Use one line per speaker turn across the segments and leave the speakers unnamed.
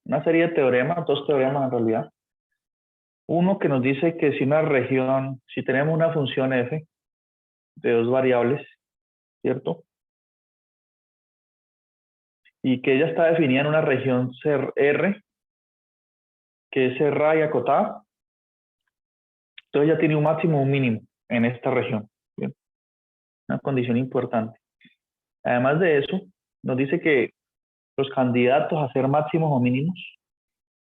una serie de teoremas, dos teoremas en realidad. Uno que nos dice que si una región, si tenemos una función f de dos variables, ¿cierto? Y que ella está definida en una región R, que es cerrada y acotada, entonces ya tiene un máximo o un mínimo en esta región. ¿Bien? Una condición importante. Además de eso, nos dice que los candidatos a ser máximos o mínimos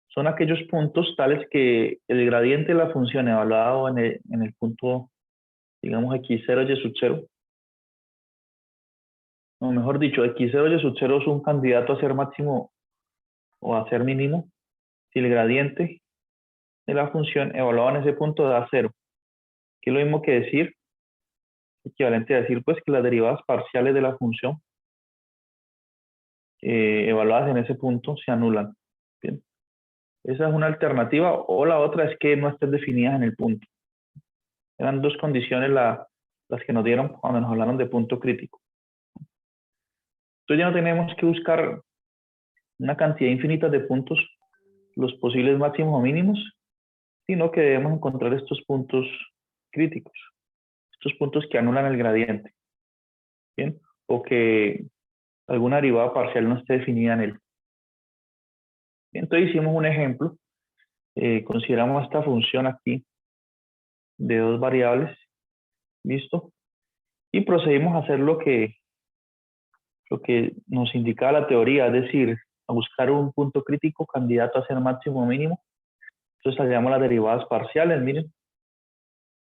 son aquellos puntos tales que el gradiente de la función evaluado en el punto, digamos, x0 y sub 0, o mejor dicho, x0 y sub 0 es un candidato a ser máximo o a ser mínimo si el gradiente de la función evaluado en ese punto da 0. Que es lo mismo que decir, equivalente a decir pues que las derivadas parciales de la función evaluadas en ese punto se anulan. Bien. Esa es una alternativa, o la otra es que no estén definidas en el punto. Eran dos condiciones las que nos dieron cuando nos hablaron de punto crítico. Entonces ya no tenemos que buscar una cantidad infinita de puntos, los posibles máximos o mínimos, sino que debemos encontrar estos puntos críticos, estos puntos que anulan el gradiente, ¿bien? O que alguna derivada parcial no esté definida en él. Entonces hicimos un ejemplo, consideramos esta función aquí de dos variables, ¿listo? Y procedimos a hacer lo que nos indicaba la teoría, es decir, a buscar un punto crítico candidato a ser máximo o mínimo. Entonces hallamos las derivadas parciales, miren,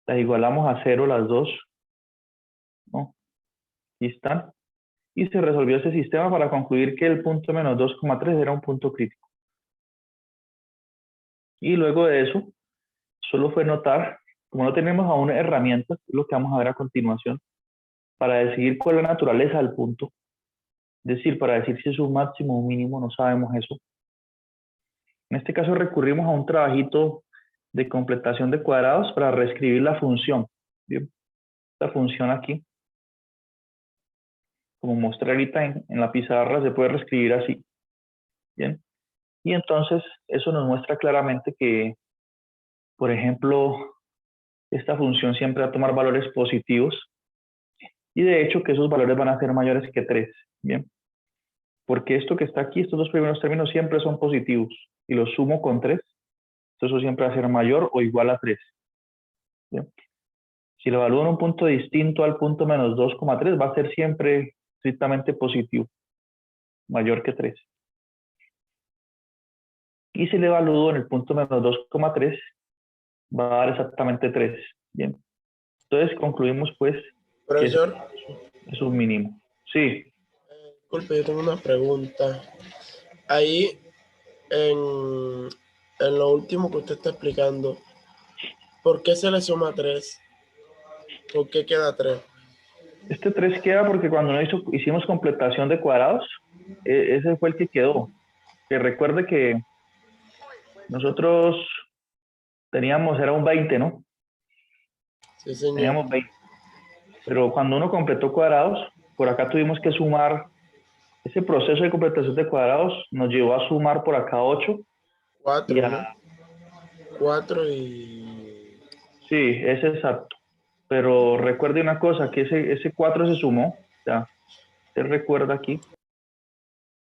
las igualamos a 0 las dos, ¿no? Aquí están. Y se resolvió ese sistema para concluir que el punto menos 2,3 era un punto crítico. Y luego de eso, solo fue notar, como no tenemos aún herramientas, lo que vamos a ver a continuación, para decidir cuál es la naturaleza del punto, es decir, para decir si es un máximo o un mínimo, no sabemos eso. En este caso recurrimos a un trabajito de completación de cuadrados para reescribir la función. Bien, esta función aquí, como mostré ahorita en la pizarra, se puede reescribir así. Bien, y entonces eso nos muestra claramente que, por ejemplo, esta función siempre va a tomar valores positivos y de hecho que esos valores van a ser mayores que 3. Bien, porque esto que está aquí, estos dos primeros términos siempre son positivos y los sumo con 3, entonces eso siempre va a ser mayor o igual a 3. Bien. Si lo evalúo en un punto distinto al punto menos 2,3, va a ser siempre estrictamente positivo, mayor que 3. Y si lo evalúo en el punto menos 2,3, va a dar exactamente 3. Bien. Entonces concluimos pues que
Profesor,
es un mínimo. Sí.
disculpe, yo tengo una pregunta. Ahí, en lo último que usted está explicando, ¿por qué se le suma 3? ¿Por qué queda 3?
Este 3 queda porque cuando hicimos completación de cuadrados, ese fue el que quedó. Que recuerde que nosotros teníamos, era un 20, ¿no?
Sí, señor.
Teníamos 20. Pero cuando uno completó cuadrados, por acá tuvimos que sumar. Ese proceso de completación de cuadrados nos llevó a sumar por acá 8 y
4, ¿no? 4 y...
sí, es exacto. Pero recuerde una cosa, que ese 4 se sumó, ya, usted recuerda aquí,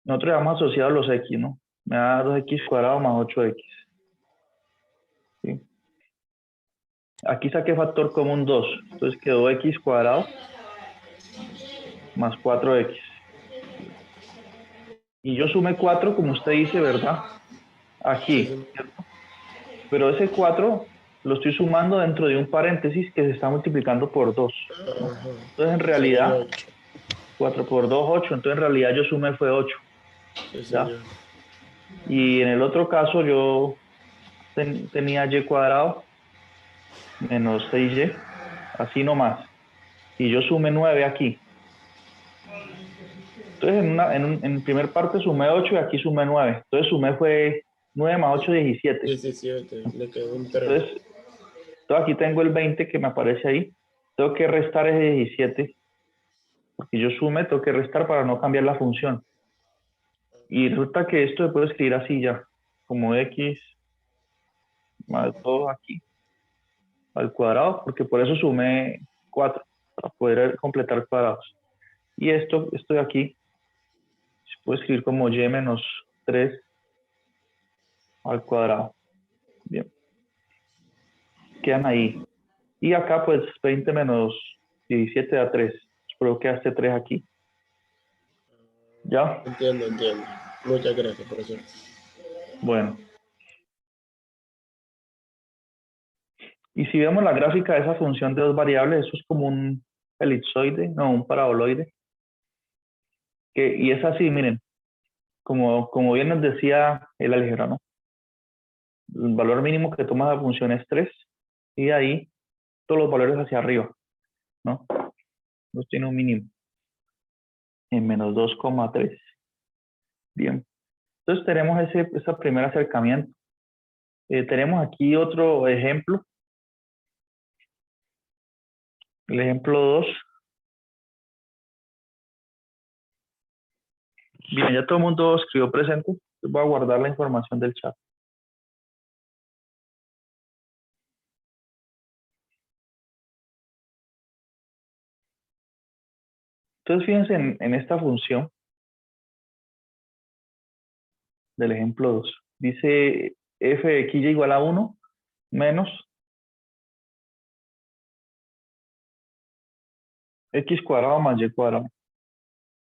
nosotros habíamos asociado los x, ¿no? Me da 2x cuadrado más 8x. ¿Sí? Aquí saqué factor común 2, entonces quedó x cuadrado más 4x. Y yo sumé 4, como usted dice, ¿verdad?
Sí,
Aquí,
señor.
¿cierto? Pero ese 4 lo estoy sumando dentro de un paréntesis que se está multiplicando por 2, ¿no?
Ajá.
Entonces, en
Sería
realidad,
8.
4 por 2, 8. Entonces, en realidad, yo sumé fue 8,
Sí,
¿ya?
señor.
Y en el otro caso, yo tenía y cuadrado menos 6y, así nomás. Y yo sumé 9 aquí. Entonces, en primer parte sumé 8 y aquí sumé 9. Entonces, sumé fue 9 más 8, 17.
17, le quedó un 3.
Entonces, aquí tengo el 20 que me aparece ahí. Tengo que restar ese 17, porque yo sume, tengo que restar para no cambiar la función. Y resulta que esto se puede escribir así ya, como x más 2 aquí al cuadrado, porque por eso sumé 4, para poder completar cuadrados. Y esto de aquí se puede escribir como y menos 3 al cuadrado. Bien, quedan ahí. Y acá pues 20 menos 17 da 3. Espero que este 3 aquí. ¿Ya?
Entiendo, entiendo. Muchas gracias, profesor.
Bueno. Y si vemos la gráfica de esa función de dos variables, eso es como un elipsoide, no, un paraboloide. Y es así, miren, como bien nos decía el álgebra, ¿no? El valor mínimo que toma la función es 3 y de ahí todos los valores hacia arriba, ¿no? Entonces tiene un mínimo en menos 2,3. Bien. Entonces tenemos ese primer acercamiento. Tenemos aquí otro ejemplo. El ejemplo 2. Bien, ya todo el mundo escribió presente. Entonces voy a guardar la información del chat. Entonces fíjense en esta función del ejemplo 2. Dice f de x igual a 1 menos x cuadrado más y cuadrado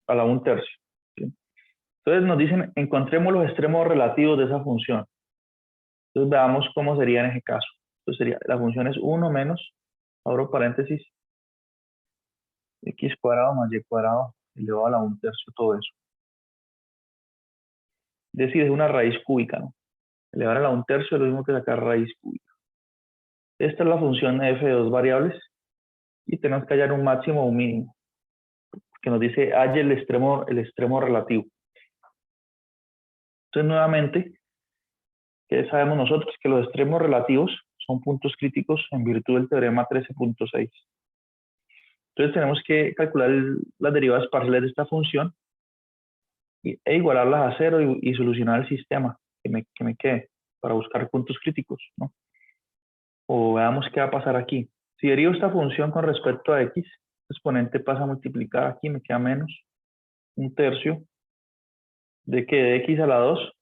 a la 1/3. ¿Sí? Entonces nos dicen, encontremos los extremos relativos de esa función. Entonces veamos cómo sería en ese caso. Entonces sería, la función es 1 menos, abro paréntesis, x cuadrado más y cuadrado elevado a la 1/3, todo eso. Es decir, es una raíz cúbica, ¿no? Elevar a la 1/3 es lo mismo que sacar raíz cúbica. Esta es la función de f de dos variables y tenemos que hallar un máximo o un mínimo, que nos dice halle el extremo relativo. Entonces, nuevamente, ¿qué sabemos nosotros? Que los extremos relativos son puntos críticos en virtud del teorema 13.6. Entonces, tenemos que calcular las derivadas parciales de esta función e igualarlas a cero y solucionar el sistema que me quede para buscar puntos críticos, ¿no? O veamos qué va a pasar aquí. Si derivo esta función con respecto a x, el exponente pasa a multiplicar aquí, me queda menos 1/3 de que de x a la 2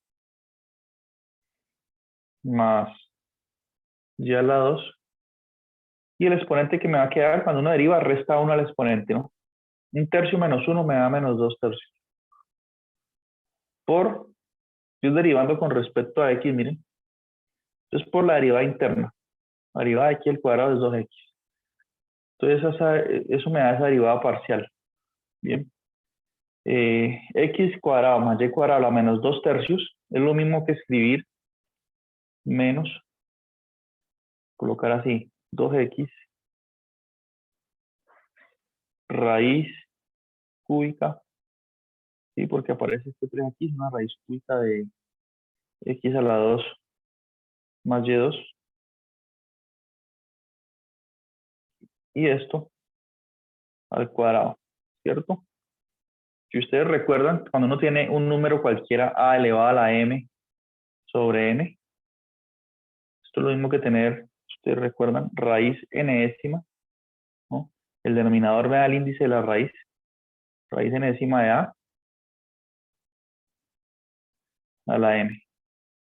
más y a la 2. Y el exponente que me va a quedar cuando uno deriva resta 1 al exponente, ¿no? 1/3 menos 1 me da menos 2/3. Estoy derivando con respecto a x, miren. Entonces por la derivada interna. La derivada de x al cuadrado es 2x. Entonces eso me da esa derivada parcial. Bien. X cuadrado más y cuadrado a la menos 2/3 es lo mismo que escribir menos, colocar así, 2x raíz cúbica, ¿sí? Porque aparece este 3 aquí, es una raíz cúbica de x a la 2 más y2. Y esto al cuadrado, ¿cierto? Si ustedes recuerdan, cuando uno tiene un número cualquiera a elevado a la m sobre n, esto es lo mismo que tener, si ustedes recuerdan, raíz enésima, ¿no? El denominador me da el índice de la raíz enésima de a la m.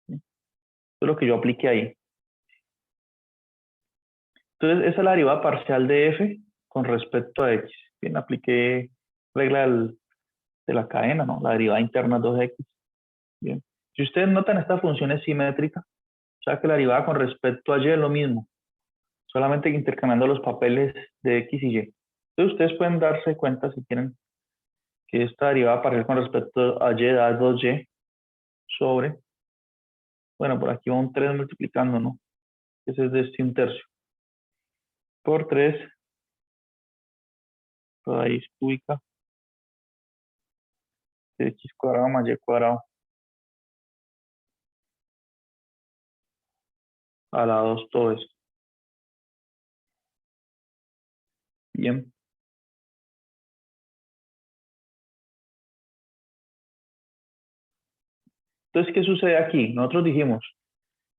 ¿Sí? Eso es lo que yo apliqué ahí. Entonces, esa es la derivada parcial de f con respecto a x. Bien, apliqué regla de la cadena, ¿no? La derivada interna es 2x. Bien. Si ustedes notan, esta función es simétrica, o sea que la derivada con respecto a y es lo mismo, solamente intercambiando los papeles de x y y. Entonces, ustedes pueden darse cuenta, si quieren, que esta derivada parcial con respecto a y da 2y sobre, bueno, por aquí va un 3 multiplicando, ¿no? Ese es de este 1/3. Por 3 raíz cúbica de x cuadrado más y cuadrado a la 2 todo esto. Bien. Entonces, ¿qué sucede aquí? Nosotros dijimos,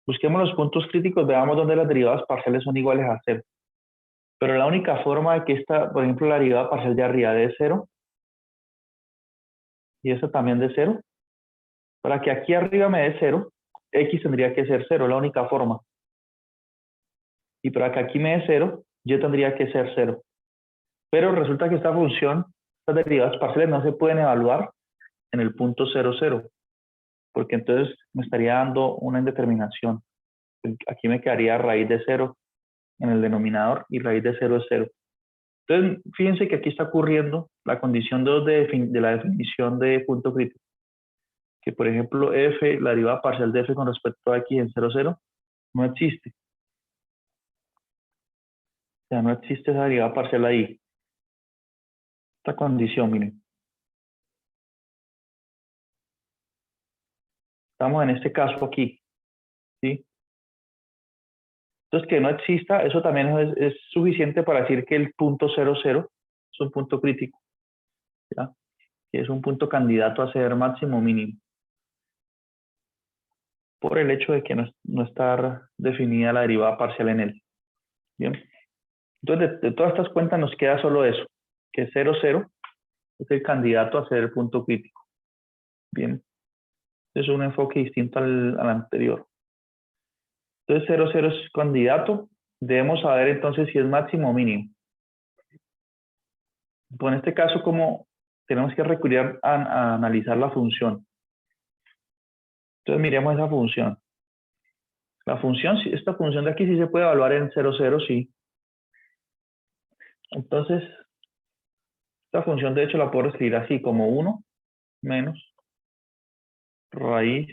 busquemos los puntos críticos, veamos dónde las derivadas parciales son iguales a cero. Pero la única forma de que esta, por ejemplo, la derivada parcial de arriba de cero, y esta también de cero, para que aquí arriba me dé cero, x tendría que ser cero, la única forma. Y para que aquí me dé cero, y tendría que ser cero. Pero resulta que esta función, estas derivadas parciales no se pueden evaluar en el punto 0, 0, porque entonces me estaría dando una indeterminación. Aquí me quedaría raíz de 0 en el denominador y raíz de 0 es 0. Entonces, fíjense que aquí está ocurriendo la condición 2 de la definición de punto crítico. Que, por ejemplo, f, la derivada parcial de f con respecto a x en 0, 0, no existe. O sea, no existe esa derivada parcial ahí. Esta condición, miren. Estamos en este caso aquí, ¿sí? Entonces, que no exista, eso también es suficiente para decir que el punto 0, 0 es un punto crítico, ¿ya? Que es un punto candidato a ser máximo o mínimo. Por el hecho de que no está definida la derivada parcial en él. ¿Bien? Entonces, de todas estas cuentas nos queda solo eso, que 0, 0 es el candidato a ser el punto crítico. Bien, es un enfoque distinto al anterior. Entonces 0, 0 es candidato, debemos saber entonces si es máximo o mínimo. Pues en este caso, como tenemos que recurrir a analizar la función. Entonces miremos esa función. La función, esta función de aquí sí se puede evaluar en 0, 0, sí. Entonces, esta función de hecho la puedo escribir así, como 1 menos raíz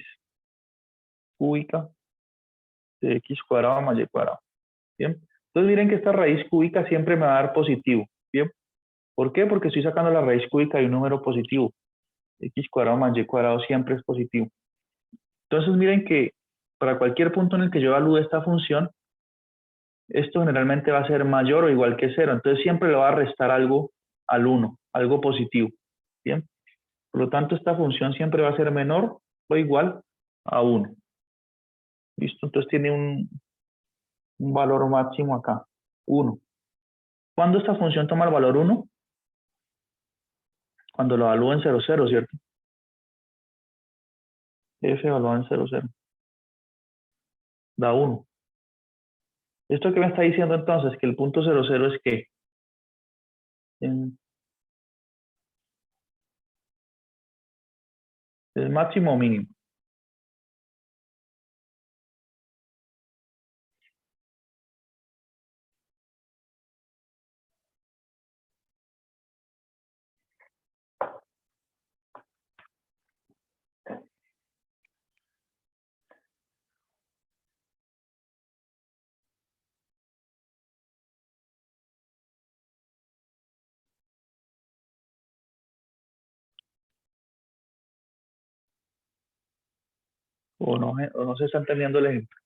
cúbica de x cuadrado más y cuadrado. ¿Bien? Entonces miren que esta raíz cúbica siempre me va a dar positivo. ¿Bien? ¿Por qué? Porque estoy sacando la raíz cúbica de un número positivo. X cuadrado más y cuadrado siempre es positivo. Entonces miren que para cualquier punto en el que yo evalúe esta función, esto generalmente va a ser mayor o igual que 0. Entonces siempre le va a restar algo al 1, algo positivo. ¿Bien? Por lo tanto, esta función siempre va a ser menor o igual a 1. ¿Listo? Entonces tiene un valor máximo acá, 1. ¿Cuándo esta función toma el valor 1? Cuando lo evalúo en 0, 0, ¿cierto? F evaluado en 0, 0. Da 1. ¿Esto qué me está diciendo entonces? Que el punto 0, 0 es ¿qué? ¿Es máximo o mínimo? O no se está entendiendo el ejemplo.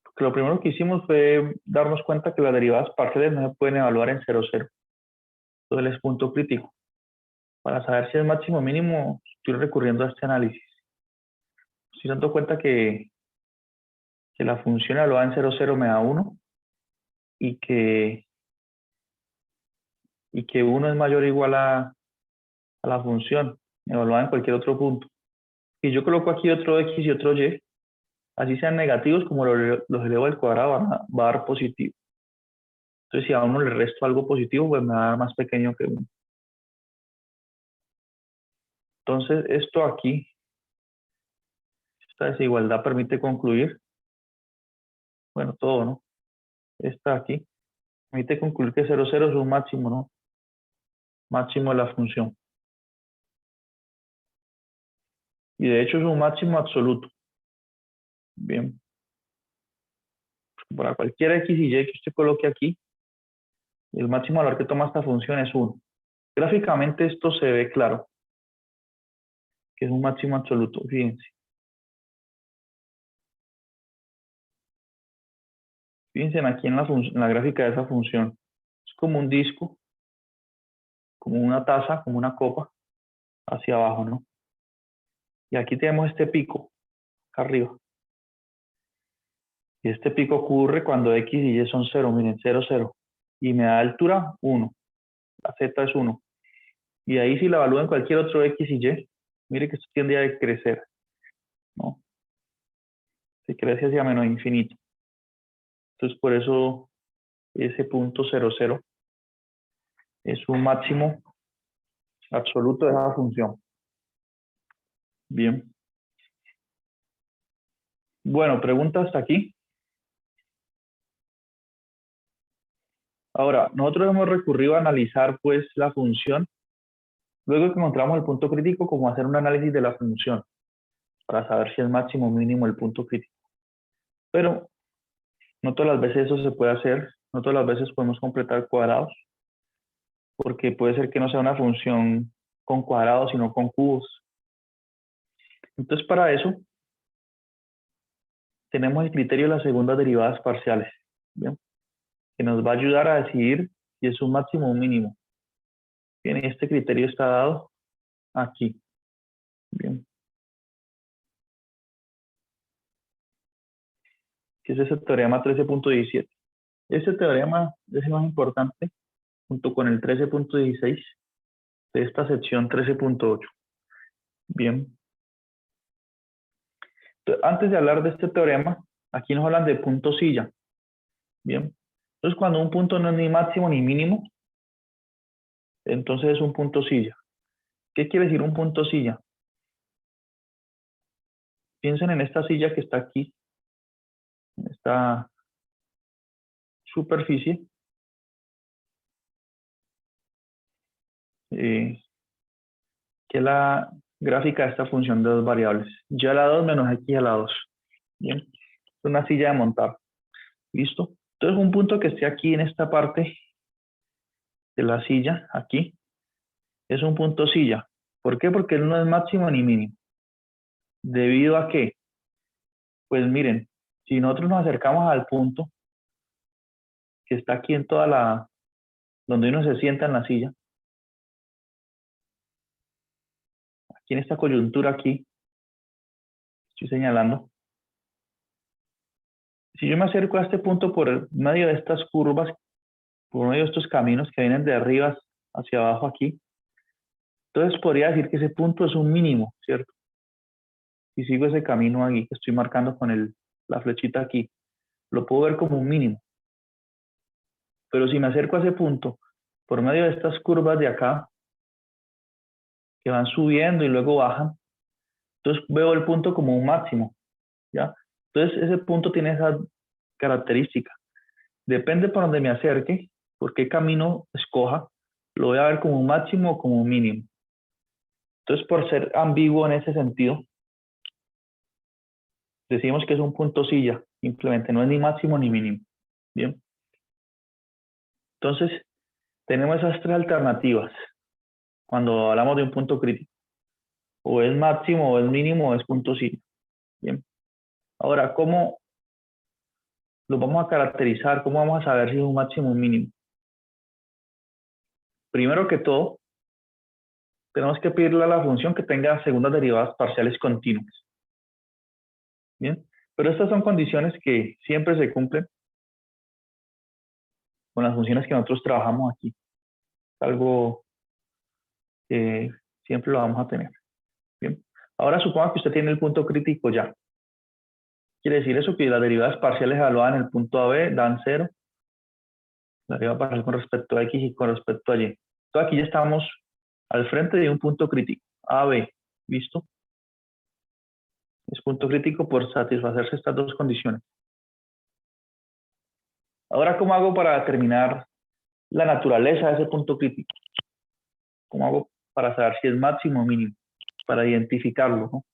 Porque lo primero que hicimos fue darnos cuenta que las derivadas parciales no se pueden evaluar en 0, 0. Entonces es punto crítico. Para saber si es máximo o mínimo, estoy recurriendo a este análisis. Estoy dando cuenta que la función evaluada en 0, 0 me da 1 y que 1 es mayor o igual a la función evaluada en cualquier otro punto. Y yo coloco aquí otro x y otro y, así sean negativos, como los elevo al cuadrado, va a dar positivo. Entonces, si a uno le resto algo positivo, pues me va a dar más pequeño que 1. Entonces, esto aquí, esta desigualdad permite concluir, bueno, todo, ¿no? Esta aquí, permite concluir que 0, 0 es un máximo, ¿no? Máximo de la función. Y de hecho es un máximo absoluto. Bien. Para cualquier x y y que usted coloque aquí, el máximo valor que toma esta función es 1. Gráficamente esto se ve claro, que es un máximo absoluto, fíjense. Fíjense aquí en la gráfica de esa función. Es como un disco, como una taza, como una copa. hacia abajo, ¿no? Y aquí tenemos este pico, acá arriba. Y este pico ocurre cuando X y Y son 0, miren, 0, 0. Y me da altura 1, la Z es 1. Y ahí si la evalúo en cualquier otro X y Y, mire que esto tiende a decrecer, ¿no? Se crece hacia menos infinito. Entonces por eso ese punto 0, 0 es un máximo absoluto de esa función. Bien. Bueno, pregunta hasta aquí. Ahora, nosotros hemos recurrido a analizar pues la función. Luego que encontramos el punto crítico, como hacer un análisis de la función para saber si es máximo o mínimo el punto crítico. Pero no todas las veces eso se puede hacer, no todas las veces podemos completar cuadrados, porque puede ser que no sea una función con cuadrados, sino con cubos. Entonces, para eso, tenemos el criterio de las segundas derivadas parciales, ¿bien? Que nos va a ayudar a decidir si es un máximo o un mínimo. Bien, este criterio está dado aquí. Bien. Que es ese teorema 13.17. Ese teorema es el más importante, junto con el 13.16 de esta sección 13.8. Bien. Entonces, antes de hablar de este teorema, aquí nos hablan de punto silla. Bien. Entonces, cuando un punto no es ni máximo ni mínimo, entonces es un punto silla. ¿Qué quiere decir un punto silla? Piensen en esta silla que está aquí, en esta superficie, que es la gráfica de esta función de dos variables, y a la 2 menos x a la 2. Bien, es una silla de montar. ¿Listo? Entonces un punto que esté aquí en esta parte de la silla, aquí, es un punto silla. ¿Por qué? Porque él no es máximo ni mínimo. ¿Debido a qué? Pues miren, si nosotros nos acercamos al punto que está aquí en toda la, donde uno se sienta en la silla, aquí en esta coyuntura aquí, estoy señalando, si yo me acerco a este punto por medio de estas curvas, por medio de estos caminos que vienen de arriba hacia abajo aquí, entonces podría decir que ese punto es un mínimo, ¿cierto? Si sigo ese camino aquí que estoy marcando con la flechita aquí, lo puedo ver como un mínimo. Pero si me acerco a ese punto por medio de estas curvas de acá, que van subiendo y luego bajan, entonces veo el punto como un máximo, ¿ya? Entonces ese punto tiene esa característica. Depende por donde me acerque, por qué camino escoja, lo voy a ver como un máximo o como un mínimo. Entonces, por ser ambiguo en ese sentido, decimos que es un punto silla, simplemente no es ni máximo ni mínimo. Bien. Entonces, tenemos esas tres alternativas cuando hablamos de un punto crítico. O es máximo, o es mínimo, o es punto silla. Bien. Ahora, ¿cómo lo vamos a caracterizar? ¿Cómo vamos a saber si es un máximo o un mínimo? Primero que todo, tenemos que pedirle a la función que tenga segundas derivadas parciales continuas. Bien. Pero estas son condiciones que siempre se cumplen con las funciones que nosotros trabajamos aquí. Algo que siempre lo vamos a tener. Bien. Ahora suponga que usted tiene el punto crítico ya. Quiere decir eso que las derivadas parciales evaluadas en el punto AB dan 0. La derivada parcial con respecto a X y con respecto a Y. Entonces aquí ya estamos al frente de un punto crítico. AB. ¿Listo? Es punto crítico por satisfacerse estas dos condiciones. Ahora, ¿cómo hago para determinar la naturaleza de ese punto crítico? ¿Cómo hago para saber si es máximo o mínimo? Para identificarlo, ¿no?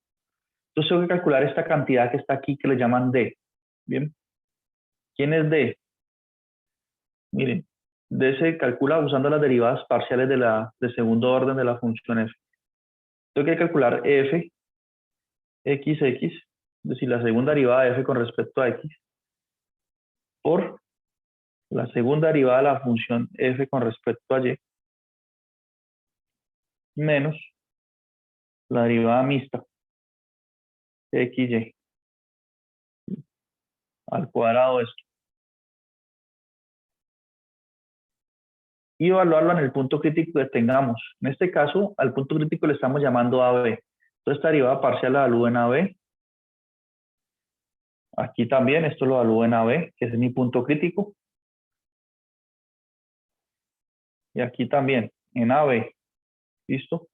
Entonces tengo que calcular esta cantidad que está aquí que le llaman D. Bien. ¿Quién es D? Miren, D se calcula usando las derivadas parciales de segundo orden de la función f. Tengo que calcular f, x, es decir, la segunda derivada de f con respecto a x, por la segunda derivada de la función f con respecto a y, menos la derivada mixta de xy al cuadrado de esto. Y evaluarlo en el punto crítico que tengamos. En este caso, al punto crítico le estamos llamando AB. Entonces, esta derivada parcial la evalúo en AB. Aquí también, esto lo evalúo en AB, que es mi punto crítico. Y aquí también, en AB. ¿Listo?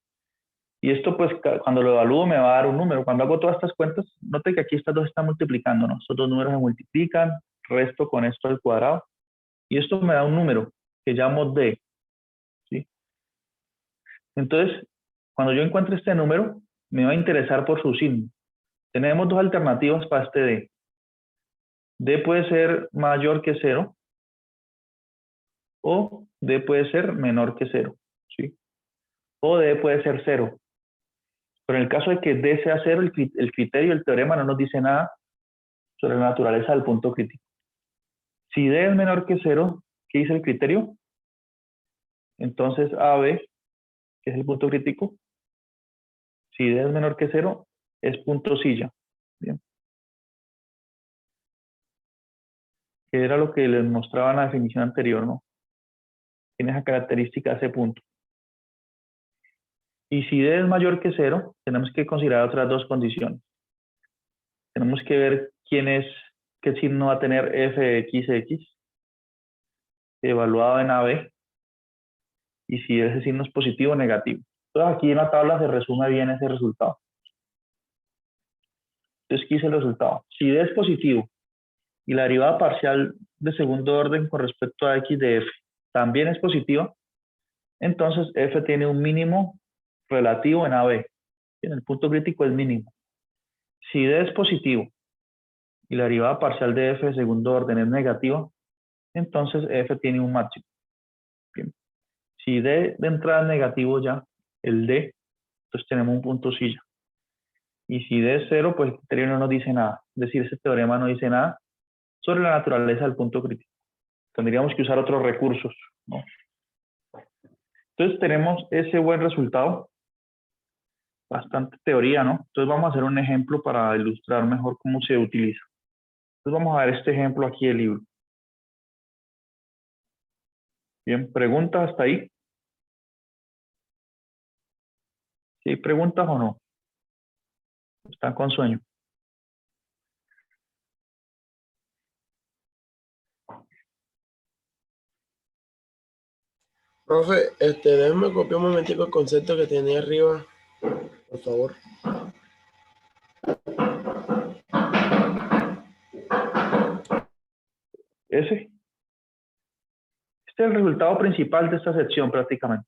Y esto, pues, cuando lo evalúo me va a dar un número. Cuando hago todas estas cuentas, note que aquí estas dos están multiplicando, ¿no? Estos dos números se multiplican, resto con esto al cuadrado. Y esto me da un número que llamo D. ¿Sí? Entonces, cuando yo encuentre este número, me va a interesar por su signo. Tenemos dos alternativas para este D. D puede ser mayor que 0 o D puede ser menor que 0. ¿Sí? O D puede ser 0. Pero en el caso de que D sea 0, el criterio, el teorema no nos dice nada sobre la naturaleza del punto crítico. Si D es menor que 0, ¿qué dice el criterio? Entonces AB, que es el punto crítico, si D es menor que 0, es punto silla. Bien. Que era lo que les mostraba en la definición anterior, ¿no? Tiene esa característica ese punto. Y si D es mayor que 0, tenemos que considerar otras dos condiciones. Tenemos que ver qué signo va a tener f de x, evaluado en AB, y si ese signo es positivo o negativo. Entonces aquí en la tabla se resume bien ese resultado. Entonces aquí hice el resultado. Si D es positivo y la derivada parcial de segundo orden con respecto a x de f también es positiva, entonces f tiene un mínimo relativo en AB. En el punto crítico es mínimo. Si D es positivo y la derivada parcial de f de segundo orden es negativa, entonces f tiene un máximo. Bien. Si D de entrada es negativo ya, el D, entonces tenemos un punto silla. Y si D es 0, pues el criterio no nos dice nada. Es decir, ese teorema no dice nada sobre la naturaleza del punto crítico. Tendríamos que usar otros recursos, ¿no? Entonces tenemos ese buen resultado. Bastante teoría, ¿no? Entonces vamos a hacer un ejemplo para ilustrar mejor cómo se utiliza. Entonces vamos a ver este ejemplo aquí del libro. Bien, ¿preguntas hasta ahí? ¿Sí hay preguntas o no? ¿Están con sueño?
Profe, déjeme copiar un momentico el concepto que tenía arriba, por favor.
Ese. Este es el resultado principal de esta sección prácticamente.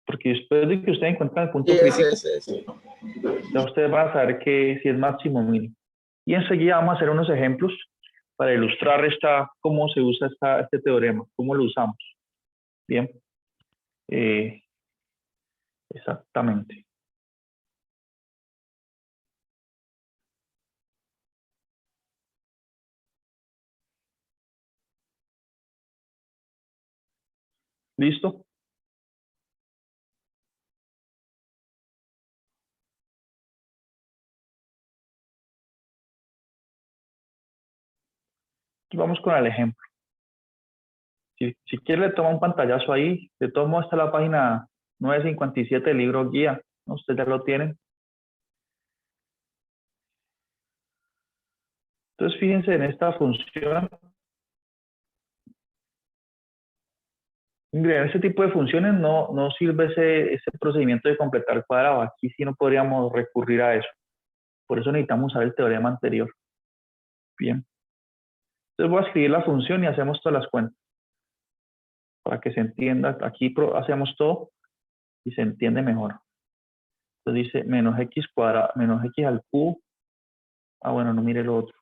Porque después de que ustedes encuentran el
Sí,
punto crítico,
ese.
ya ustedes van a saber que si es máximo o mínimo. Y enseguida vamos a hacer unos ejemplos para ilustrar cómo se usa este teorema, cómo lo usamos. Bien. Exactamente. ¿Listo? Y vamos con el ejemplo. Si quiere le toma un pantallazo ahí. De todos modos está la página 957 del libro guía, ¿no? Ustedes ya lo tienen. Entonces fíjense en esta función. En este tipo de funciones no sirve ese procedimiento de completar cuadrado. Aquí sí no podríamos recurrir a eso. Por eso necesitamos usar el teorema anterior. Bien. Entonces voy a escribir la función y hacemos todas las cuentas. Para que se entienda. Aquí hacemos todo y se entiende mejor. Entonces dice menos x cuadrado, menos x al cubo. Ah, bueno, no mire lo otro.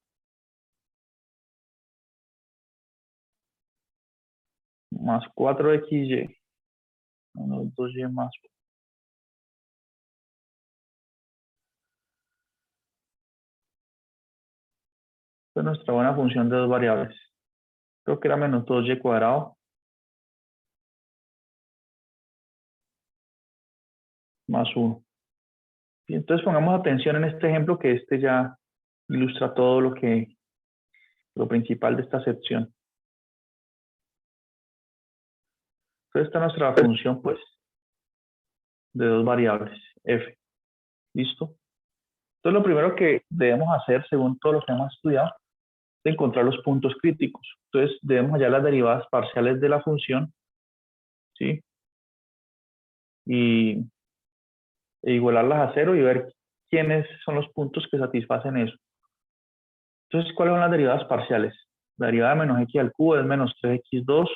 Más 4xy. Menos 2y más. Esta es nuestra buena función de dos variables. Creo que era menos 2y cuadrado. Más 1. Y entonces pongamos atención en este ejemplo, que este ya ilustra todo lo principal de esta sección. Entonces esta es nuestra función, pues, de dos variables, f. ¿Listo? Entonces lo primero que debemos hacer, según todo lo que hemos estudiado, es encontrar los puntos críticos. Entonces debemos hallar las derivadas parciales de la función, ¿sí? E igualarlas a cero y ver quiénes son los puntos que satisfacen eso. Entonces, ¿cuáles son las derivadas parciales? La derivada de menos x al cubo es menos 3x2.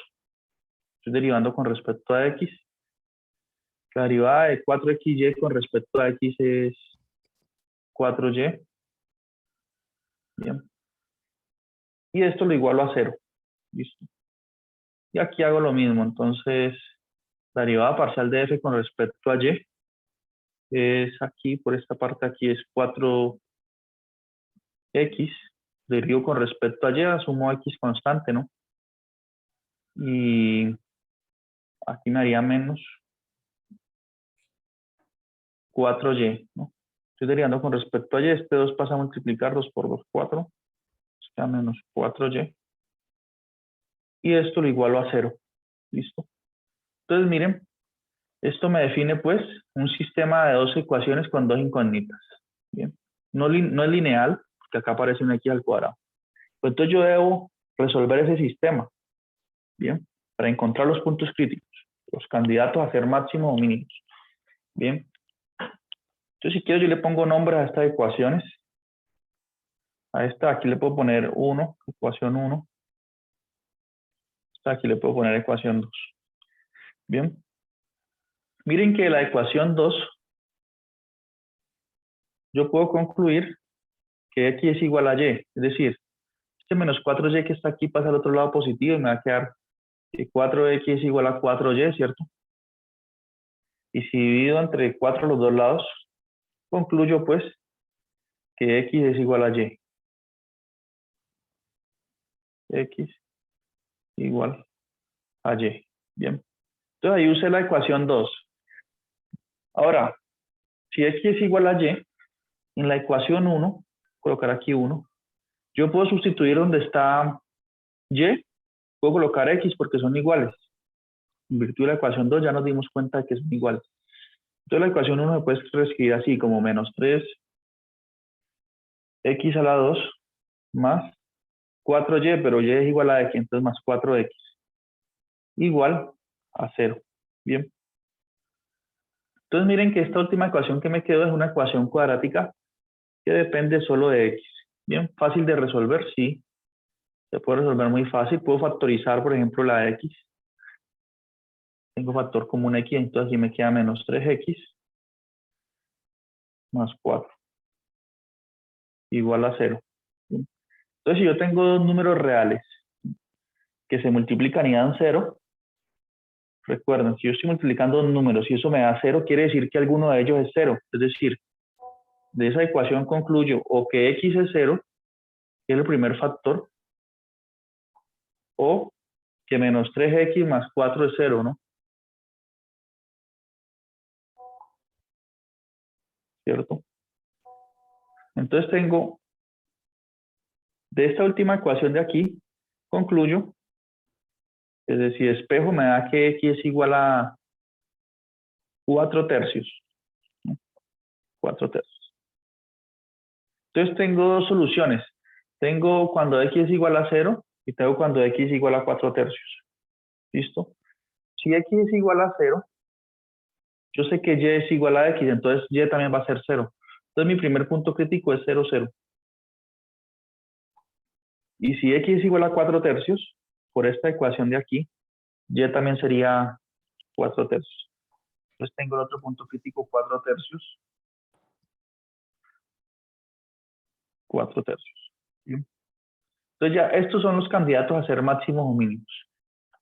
Estoy derivando con respecto a x. La derivada de 4xy con respecto a x es 4y. Bien. Y esto lo igualo a 0. Listo. Y aquí hago lo mismo. Entonces, la derivada parcial de f con respecto a y es aquí, por esta parte aquí es 4x. Derivo con respecto a y, asumo x constante, ¿no? Y aquí me haría menos 4y, ¿no? Estoy derivando con respecto a y, este 2 pasa a multiplicar 2 por 2, 4. Está menos 4y. Y esto lo igualo a 0. ¿Listo? Entonces, miren, esto me define, pues, un sistema de dos ecuaciones con dos incógnitas. Bien. No es lineal, porque acá aparece un x al cuadrado. Pues entonces yo debo resolver ese sistema, ¿bien? Para encontrar los puntos críticos, los candidatos a ser máximos o mínimos. Bien. Entonces, si quiero, yo le pongo nombres a estas ecuaciones. A esta aquí le puedo poner 1, ecuación 1. Esta aquí le puedo poner ecuación 2. Bien. Miren que la ecuación 2, yo puedo concluir que x es igual a y. Es decir, este menos 4y que está aquí pasa al otro lado positivo y me va a quedar que 4x es igual a 4y, ¿cierto? Y si divido entre 4 los dos lados, concluyo pues que x es igual a y. X igual a y. Bien. Entonces ahí usé la ecuación 2. Ahora, si x es igual a y, en la ecuación 1, colocar aquí 1, yo puedo sustituir donde está y, puedo colocar x porque son iguales. En virtud de la ecuación 2 ya nos dimos cuenta de que son iguales. Entonces la ecuación 1 se puede reescribir así como menos 3x a la 2 más 4y, pero y es igual a x, entonces más 4x igual a 0. Bien. Entonces miren que esta última ecuación que me quedó es una ecuación cuadrática que depende solo de x. Bien, fácil de resolver, sí. Se puede resolver muy fácil. Puedo factorizar, por ejemplo, la x. Tengo factor común x, entonces aquí me queda menos 3x más 4 igual a 0. Bien. Entonces, si yo tengo dos números reales que se multiplican y dan 0, recuerden, si yo estoy multiplicando dos números y eso me da 0, quiere decir que alguno de ellos es 0. Es decir, de esa ecuación concluyo o que x es 0, que es el primer factor, o que menos 3x más 4 es 0, ¿no? ¿Cierto? Entonces tengo, de esta última ecuación de aquí, concluyo, es decir, espejo me da que x es igual a 4 tercios. 4 tercios. Entonces tengo dos soluciones. Tengo cuando x es igual a 0 y tengo cuando x es igual a 4 tercios. ¿Listo? Si x es igual a 0, yo sé que y es igual a x, entonces y también va a ser 0. Entonces mi primer punto crítico es 0, 0. Y si x es igual a 4 tercios, por esta ecuación de aquí, y también sería 4 tercios. Entonces tengo el otro punto crítico 4 tercios. 4 tercios. ¿Sí? Entonces ya estos son los candidatos a ser máximos o mínimos.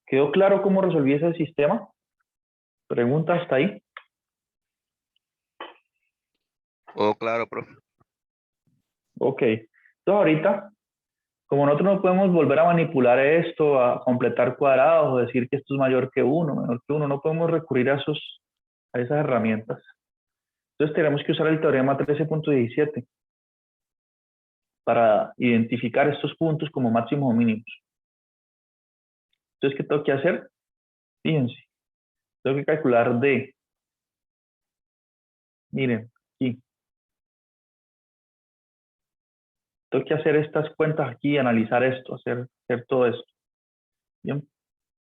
¿Quedó claro cómo resolví ese sistema? ¿Pregunta hasta ahí?
Oh, claro, profe.
Ok. Entonces ahorita, como nosotros no podemos volver a manipular esto, a completar cuadrados o decir que esto es mayor que 1, menor que 1, no podemos recurrir a esas herramientas. Entonces tenemos que usar el teorema 13.17 para identificar estos puntos como máximos o mínimos. Entonces, ¿qué tengo que hacer? Fíjense, tengo que calcular D. Miren, aquí. Tengo que hacer estas cuentas aquí, analizar esto, hacer todo esto. Bien.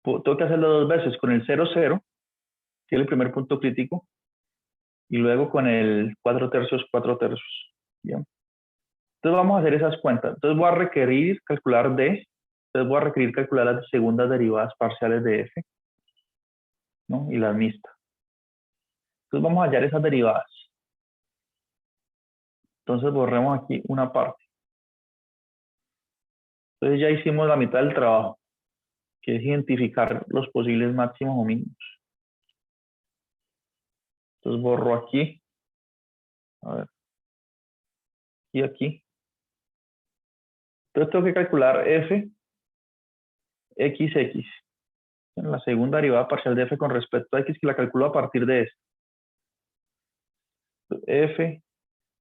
Tengo que hacerlo dos veces, con el 0, 0, que es el primer punto crítico, y luego con el 4 tercios, 4 tercios. Bien. Entonces vamos a hacer esas cuentas. Entonces voy a requerir calcular D, entonces voy a requerir calcular las segundas derivadas parciales de F, ¿no? Y las mixtas. Entonces vamos a hallar esas derivadas. Entonces borremos aquí una parte. Entonces ya hicimos la mitad del trabajo, que es identificar los posibles máximos o mínimos. Entonces borro aquí, a ver, y aquí. Entonces tengo que calcular f xx. En la segunda derivada parcial de f con respecto a x, que la calculo a partir de esto. F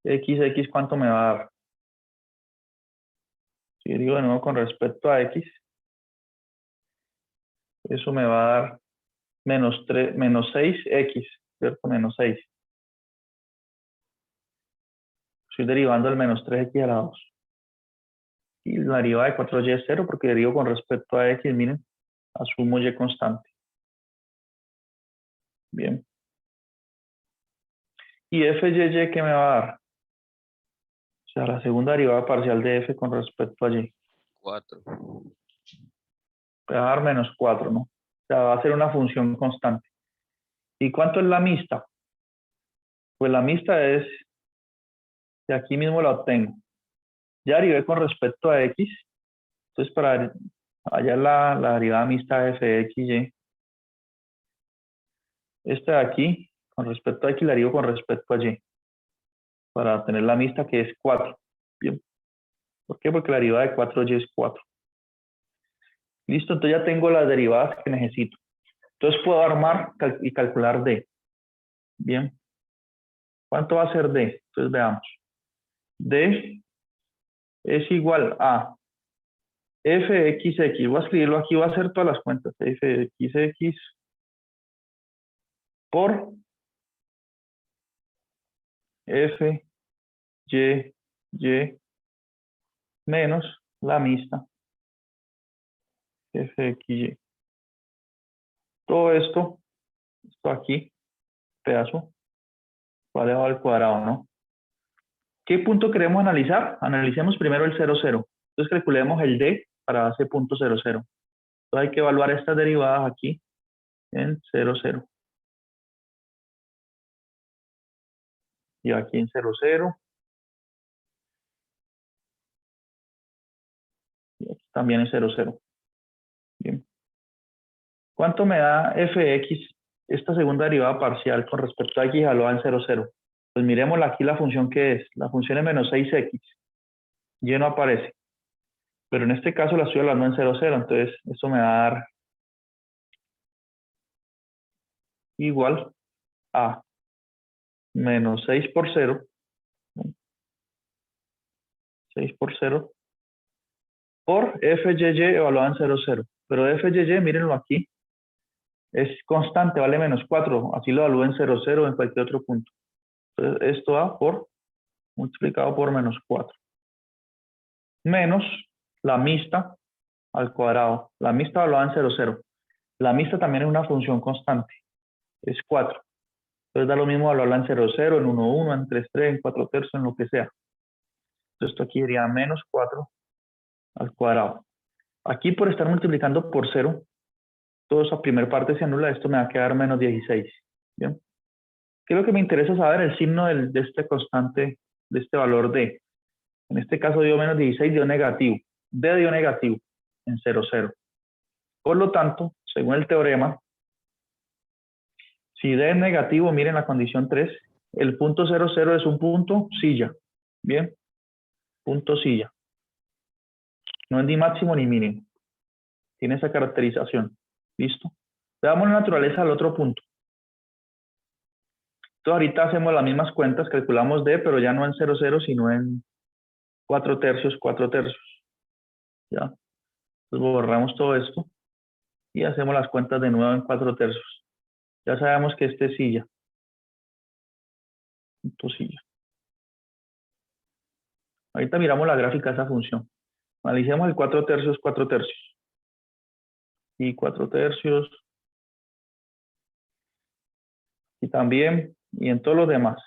xx, ¿cuánto me va a dar? Si digo de nuevo con respecto a x, eso me va a dar menos 6x, ¿cierto? Menos 6. Estoy derivando el menos 3x a la 2. Y la derivada de 4y es 0 porque derivo con respecto a x, miren, asumo y constante. Bien. ¿Y f(y) qué me va a dar? O sea, la segunda derivada parcial de f con respecto a y.
4.
Me va a dar menos 4, ¿no? O sea, va a ser una función constante. ¿Y cuánto es la mixta? Pues la mixta es, de aquí mismo la obtengo. Ya derivé con respecto a x. Entonces, para hallar la derivada mixta de f de x, y. Esta de aquí, con respecto a x, la derivo con respecto a y. Para tener la mixta que es 4. Bien. ¿Por qué? Porque la derivada de 4y es 4. Listo, entonces ya tengo las derivadas que necesito. Entonces puedo armar y calcular D. Bien. ¿Cuánto va a ser D? Entonces veamos. D es igual a fxx. Voy a escribirlo aquí, voy a hacer todas las cuentas. Fxx por fy menos la mixta fxy. Todo esto aquí, pedazo, elevado al cuadrado, ¿no? ¿Qué punto queremos analizar? Analicemos primero el 0, 0. Entonces calculemos el D para ese punto 0, 0. Entonces hay que evaluar estas derivadas aquí en 0, 0. Y aquí en 0, 0. Y aquí también en 0, 0. Bien. ¿Cuánto me da fx, esta segunda derivada parcial con respecto a x evaluada en 0, 0? Pues miremos aquí la función que es. La función es menos 6x. Y no aparece. Pero en este caso la estoy evaluando en 0, 0. Entonces esto me va a dar igual a menos 6 por 0. 6 por 0 por fy evaluada en 0, 0. Pero fy, mírenlo aquí, es constante, vale menos 4. Así lo evalúo en 0, 0 en cualquier otro punto. Entonces esto da por multiplicado por menos 4. Menos la mixta al cuadrado. La mixta evaluada en 0, 0. La mixta también es una función constante. Es 4. Entonces da lo mismo evaluarla en 0, 0, en 1, 1, en 3, 3, en 4 tercios, en lo que sea. Entonces esto aquí sería menos 4 al cuadrado. Aquí por estar multiplicando por 0, toda esa primera parte se anula, esto me va a quedar menos 16. ¿Bien? ¿Qué es lo que me interesa saber? El signo de este constante, de este valor D. En este caso dio menos 16, dio negativo. D dio negativo en 0, 0. Por lo tanto, según el teorema, si D es negativo, miren la condición 3, el punto 0, 0 es un punto silla. Bien, punto silla. No es ni máximo ni mínimo. Tiene esa caracterización. ¿Listo? Veamos la naturaleza del otro punto. Entonces ahorita hacemos las mismas cuentas, calculamos D, pero ya no en 0,0, sino en 4 tercios, 4 tercios. ¿Ya? Entonces borramos todo esto y hacemos las cuentas de nuevo en 4 tercios. Ya sabemos que este es silla. Punto silla. Ahorita miramos la gráfica de esa función. Analicemos el 4 tercios, 4 tercios. Y 4 tercios. Y también, y en todos los demás.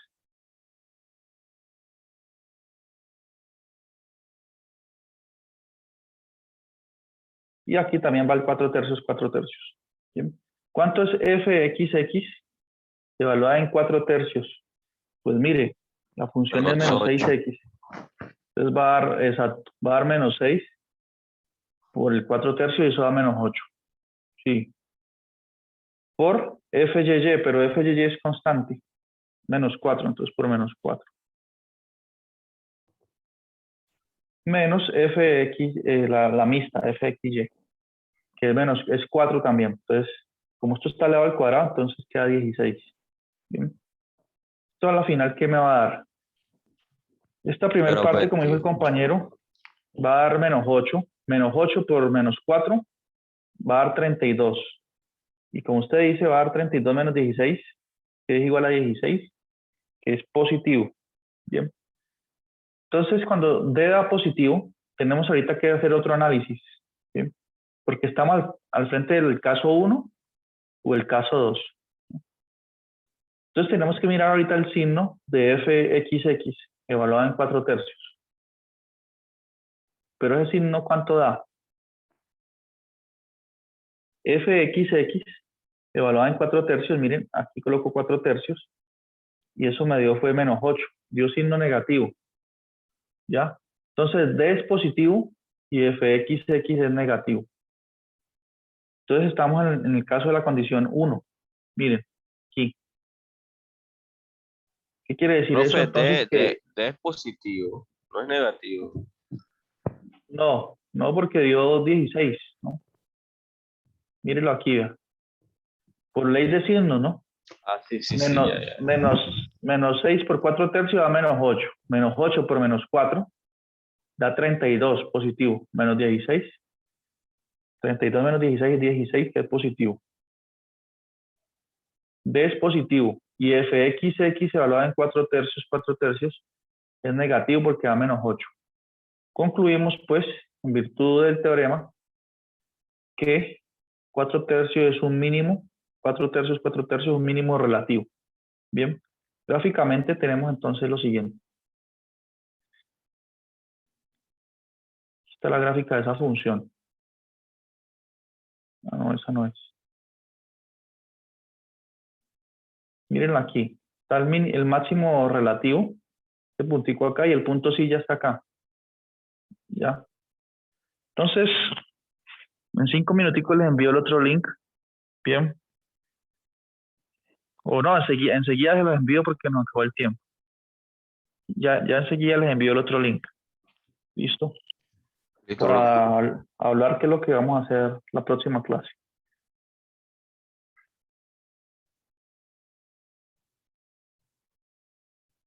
Y aquí también va el 4 tercios, 4 tercios. ¿Bien? ¿Cuánto es fxx? Evaluada en 4 tercios. Pues mire, la función es
Menos
menos
8.
6x. Entonces va a dar, exacto, va a dar menos 6 por el 4 tercios y eso da menos 8. Sí. Por FYY, pero FYY es constante. Menos 4, entonces por menos 4. Menos fx, la mixta, fxy, que es 4 también. Entonces, como esto está elevado al cuadrado, entonces queda 16. ¿Bien? Esto a la final, ¿qué me va a dar? Esta primera
Menos
parte, como dijo el
20.
compañero, va a dar menos 8. Menos 8 por menos 4 va a dar 32. Y como usted dice, va a dar 32 menos 16, que es igual a 16, que es positivo. Bien. Entonces, cuando D da positivo, tenemos ahorita que hacer otro análisis. ¿Bien? Porque estamos al frente del caso 1 o el caso 2. Entonces, tenemos que mirar ahorita el signo de fxx, evaluado en 4 tercios. Pero ese signo, ¿cuánto da? fxx, evaluada en 4 tercios, miren, aquí coloco 4 tercios, y eso me dio fue menos 8, dio signo negativo. ¿Ya? Entonces, D es positivo y fxx es negativo. Entonces, estamos en el caso de la condición 1. Miren, aquí. ¿Qué quiere decir eso?
Profe,
Entonces, que
D es positivo, no es negativo.
no porque dio 16, ¿no? Mírenlo aquí, vea. Por ley de signos, ¿no?
Ah, sí, ya, ya.
Menos 6 por 4 tercios da menos 8. Menos 8 por menos 4 da 32 positivo. Menos 16. 32 menos 16 es 16, que es positivo. D es positivo. Y fxx evaluada en 4 tercios, es negativo porque da menos 8. Concluimos, pues, en virtud del teorema, que 4 tercios es un mínimo. 4 tercios es un mínimo relativo. Bien. Gráficamente tenemos entonces lo siguiente. Esta es la gráfica de esa función. Ah, no, esa no es. Mírenla aquí. Está el máximo relativo, este puntico acá, y el punto sí ya está acá. ¿Ya? Entonces, en 5 minuticos les envío el otro link. Bien. O no, enseguida se los envío porque nos acabó el tiempo. Ya enseguida les envío el otro link. ¿Listo?
Listo, profe.
Para hablar qué es lo que vamos a hacer la próxima clase.